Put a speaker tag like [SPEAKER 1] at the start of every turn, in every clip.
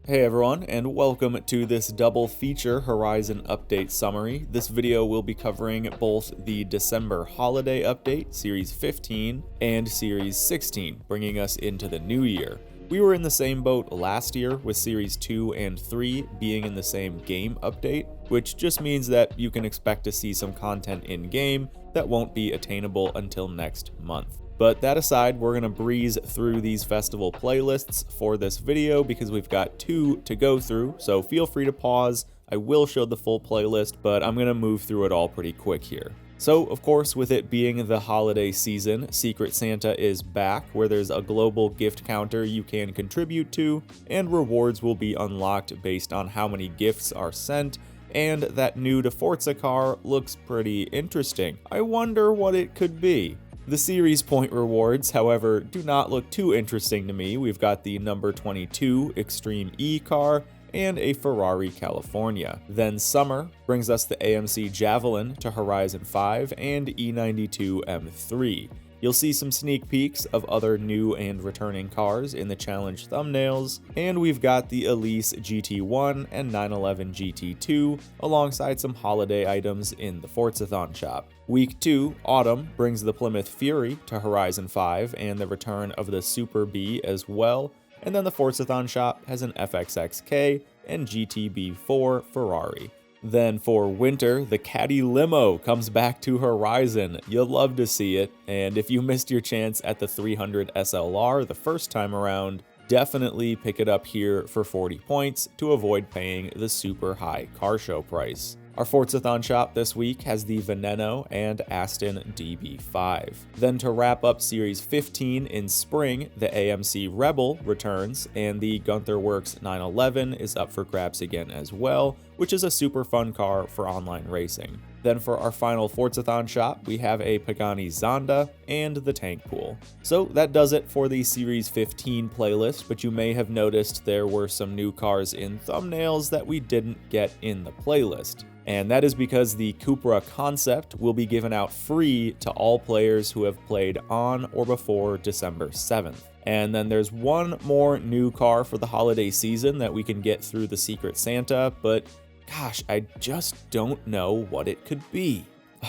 [SPEAKER 1] Hey everyone, and welcome to this double feature Horizon update summary. This video will be covering both the December holiday update, Series 15, and Series 16, bringing us into the new year. We were in the same boat last year with Series 2 and 3 being in the same game update, which just means that you can expect to see some content in-game that won't be attainable until next month. But that aside, we're going to breeze through these festival playlists for this video because we've got two to go through, so feel free to pause. I will show the full playlist, but I'm going to move through it all pretty quick here. So, of course, with it being the holiday season, Secret Santa is back, where there's a global gift counter you can contribute to, and rewards will be unlocked based on how many gifts are sent, and that new to Forza car looks pretty interesting. I wonder what it could be. The series point rewards, however, do not look too interesting to me. We've got the number 22 Extreme E car and a Ferrari California. Then summer brings us the AMC Javelin to Horizon 5 and E92 M3. You'll see some sneak peeks of other new and returning cars in the challenge thumbnails, and we've got the Elise GT1 and 911 GT2 alongside some holiday items in the Forzathon shop. Week 2, Autumn, brings the Plymouth Fury to Horizon 5 and the return of the Super B as well, and then the Forzathon shop has an FXXK and GTB4 Ferrari. Then for winter, the Caddy Limo comes back to Horizon. You'll love to see it, and if you missed your chance at the 300 SLR the first time around, definitely pick it up here for 40 points to avoid paying the super high car show price. Our Forzathon shop this week has the Veneno and Aston DB5. Then to wrap up Series 15 in spring, the AMC Rebel returns, and the Gunther Works 911 is up for grabs again as well, which is a super fun car for online racing. Then for our final Forzathon shop, we have a Pagani Zonda and the Tank Pool. So that does it for the Series 15 playlist, but you may have noticed there were some new cars in thumbnails that we didn't get in the playlist. And that is because the Cupra concept will be given out free to all players who have played on or before December 7th. And then there's one more new car for the holiday season that we can get through the Secret Santa, but gosh, I just don't know what it could be.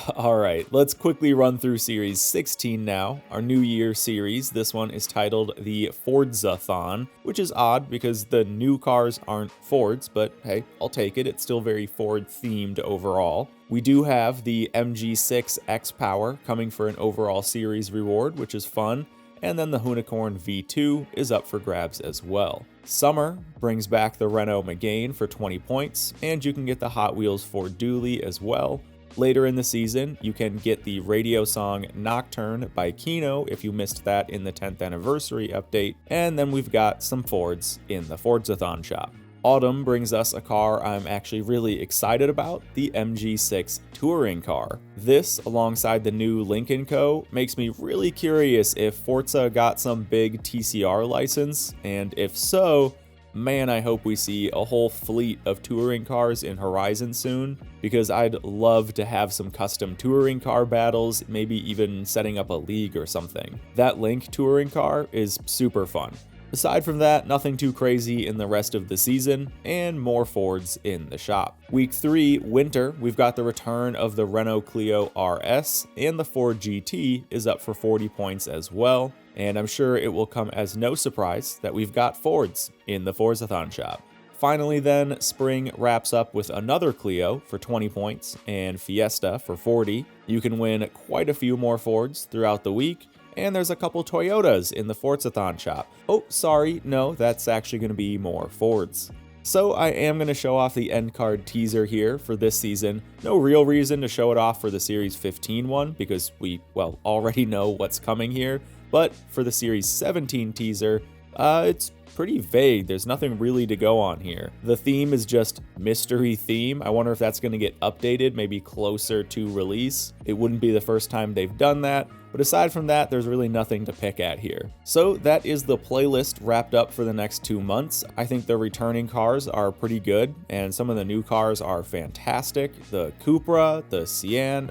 [SPEAKER 1] Alright, let's quickly run through Series 16 now, our New Year series. This one is titled the Forzathon, which is odd because the new cars aren't Fords, but hey, I'll take it. It's still very Ford-themed overall. We do have the MG6 X-Power coming for an overall series reward, which is fun. And then the Unicorn V2 is up for grabs as well. Summer brings back the Renault Megane for 20 points, and you can get the Hot Wheels Ford Dually as well. Later in the season, you can get the radio song Nocturne by Kino if you missed that in the 10th anniversary update, and then we've got some Fords in the Forzathon shop. Autumn brings us a car I'm actually really excited about, the MG6 touring car. This, alongside the new Lincoln Co., makes me really curious if Forza got some big TCR license, and if so, man, I hope we see a whole fleet of touring cars in Horizon soon, because I'd love to have some custom touring car battles, maybe even setting up a league or something. That Link touring car is super fun. Aside from that, nothing too crazy in the rest of the season, and more Fords in the shop. Week 3, winter, we've got the return of the Renault Clio RS, and the Ford GT is up for 40 points as well, and I'm sure it will come as no surprise that we've got Fords in the Forzathon shop. Finally then, spring wraps up with another Clio for 20 points, and Fiesta for 40. You can win quite a few more Fords throughout the week, and there's a couple Toyotas in the Forzathon shop. Oh, sorry, no, that's actually going to be more Fords. So I am going to show off the end card teaser here for this season. No real reason to show it off for the Series 15 one, because we, well, already know what's coming here. But for the Series 17 teaser, it's pretty vague. There's nothing really to go on here. The theme is just mystery theme. I wonder if that's going to get updated, maybe closer to release. It wouldn't be the first time they've done that. But aside from that, there's really nothing to pick at here. So that is the playlist wrapped up for the next 2 months. I think the returning cars are pretty good, and some of the new cars are fantastic. The Cupra, the Sian,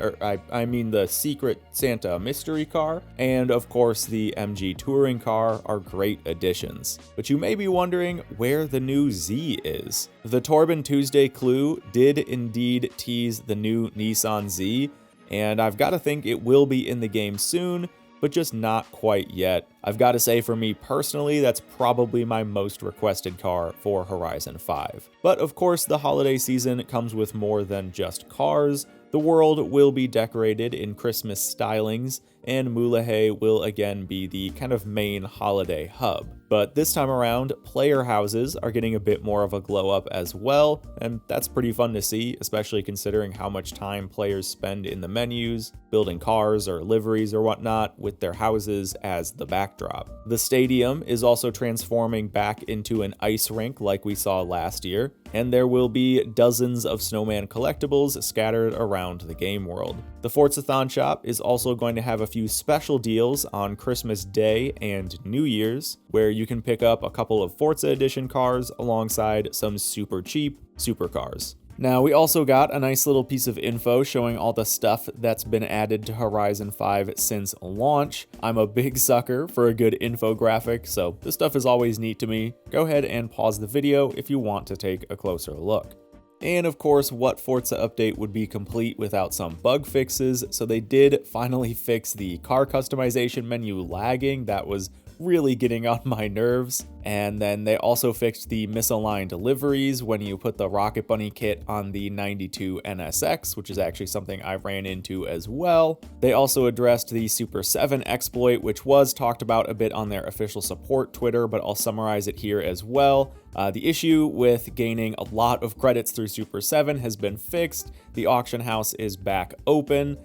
[SPEAKER 1] I mean the Secret Santa mystery car, and of course the MG touring car are great additions. But But you may be wondering where the new Z is. The Torben Tuesday clue did indeed tease the new Nissan Z, and I've got to think it will be in the game soon, but just not quite yet. I've got to say, for me personally, that's probably my most requested car for Horizon 5. But of course, the holiday season comes with more than just cars. The world will be decorated in Christmas stylings, and Mulahey will again be the kind of main holiday hub. But this time around, player houses are getting a bit more of a glow up as well, and that's pretty fun to see, especially considering how much time players spend in the menus, building cars or liveries or whatnot, with their houses as the backdrop. The stadium is also transforming back into an ice rink like we saw last year, and there will be dozens of snowman collectibles scattered around the game world. The Forzathon shop is also going to have a few special deals on Christmas Day and New Year's, where you can pick up a couple of Forza Edition cars alongside some super cheap supercars. Now, we also got a nice little piece of info showing all the stuff that's been added to Horizon 5 since launch. I'm a big sucker for a good infographic, so this stuff is always neat to me. Go ahead and pause the video if you want to take a closer look. And of course, what Forza update would be complete without some bug fixes? So they did finally fix the car customization menu lagging. That was really getting on my nerves. And then they also fixed the misaligned liveries when you put the Rocket Bunny kit on the 92 NSX, which is actually something I ran into as well. They also addressed the Super 7 exploit, which was talked about a bit on their official support Twitter, but I'll summarize it here as well. The issue with gaining a lot of credits through Super 7 has been fixed. The auction house is back open.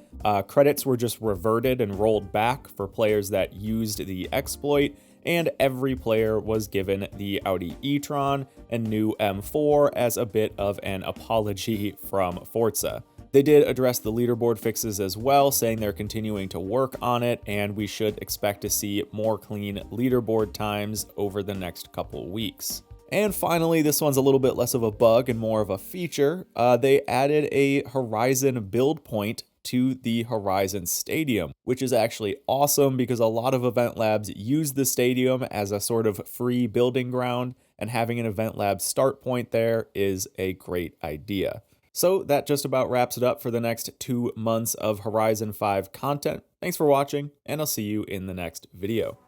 [SPEAKER 1] Credits were just reverted and rolled back for players that used the exploit, and every player was given the Audi e-tron and new M4 as a bit of an apology from Forza. They did address the leaderboard fixes as well, saying they're continuing to work on it, and we should expect to see more clean leaderboard times over the next couple weeks. And finally, this one's a little bit less of a bug and more of a feature. They added a Horizon build point to the Horizon Stadium, which is actually awesome because a lot of event labs use the stadium as a sort of free building ground, and having an event lab start point there is a great idea. So that just about wraps it up for the next 2 months of Horizon 5 content. Thanks for watching, and I'll see you in the next video.